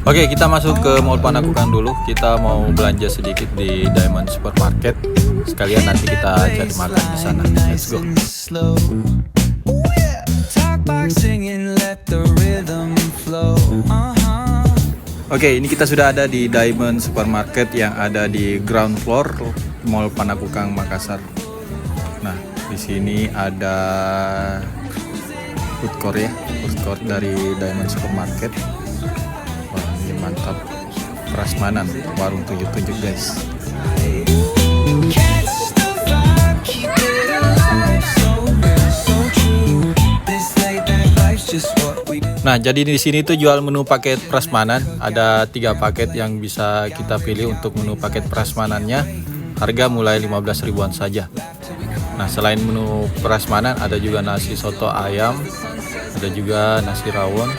Oke, kita masuk ke Mall Panakukang dulu. Kita mau belanja sedikit di Diamond Supermarket. Sekalian nanti kita cari makan di sana. Let's go. Oke, ini kita sudah ada di Diamond Supermarket yang ada di ground floor Mall Panakukang Makassar. Nah, di sini ada food court ya, food court dari Diamond Supermarket. Wah, ini mantap. Prasmanan, warung 77 guys. Nah, jadi di sini tuh jual menu paket prasmanan. Ada 3 paket yang bisa kita pilih untuk menu paket prasmanannya. Harga mulai 15 ribuan saja. Nah, selain menu prasmanan ada juga nasi soto ayam, ada juga nasi rawon.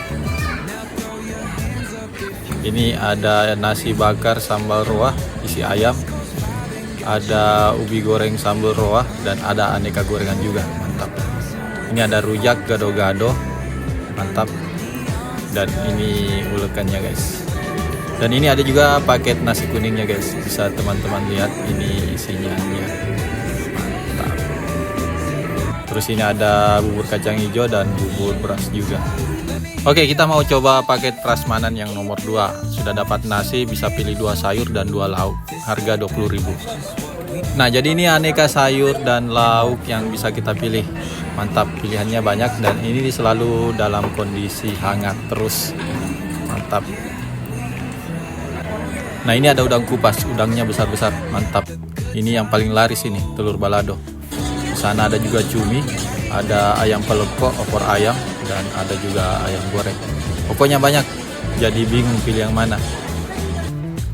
Ini ada nasi bakar sambal roah isi ayam, ada ubi goreng sambal roah, dan ada aneka gorengan juga. Mantap. Ini ada rujak gado-gado, mantap. Dan ini ulekannya guys. Dan ini ada juga paket nasi kuningnya guys. Bisa teman-teman lihat ini isinya. Mantap. Terus ini ada bubur kacang hijau dan bubur beras juga. Oke, kita mau coba paket prasmanan yang nomor 2. Sudah dapat nasi, bisa pilih 2 sayur dan 2 lauk. Harga 20.000. Nah, jadi ini aneka sayur dan lauk yang bisa kita pilih. Mantap, pilihannya banyak dan ini selalu dalam kondisi hangat terus. Mantap. Nah, ini ada udang kupas, udangnya besar-besar. Mantap. Ini yang paling laris ini, telur balado. Di sana ada juga cumi, ada ayam peleko, opor ayam, dan ada juga ayam goreng. Pokoknya banyak, jadi bingung pilih yang mana.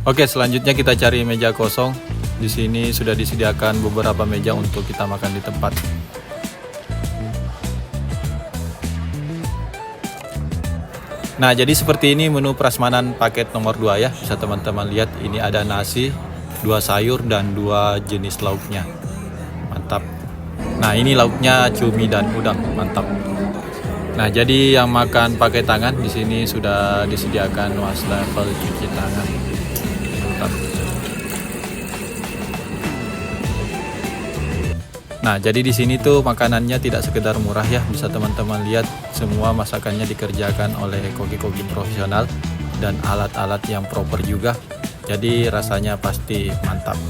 Oke, selanjutnya kita cari meja kosong. Di sini sudah disediakan beberapa meja untuk kita makan di tempat. Nah, jadi seperti ini menu prasmanan paket nomor 2 ya. Bisa teman-teman lihat, ini ada nasi, 2 sayur, dan 2 jenis lauknya. Mantap. Nah, ini lauknya cumi dan udang. Mantap. Nah, jadi yang makan pakai tangan di sini sudah disediakan wastafel cuci tangan. Mantap. Nah, jadi di sini tuh makanannya tidak sekedar murah ya, bisa teman-teman lihat semua masakannya dikerjakan oleh koki-koki profesional dan alat-alat yang proper juga. Jadi rasanya pasti mantap.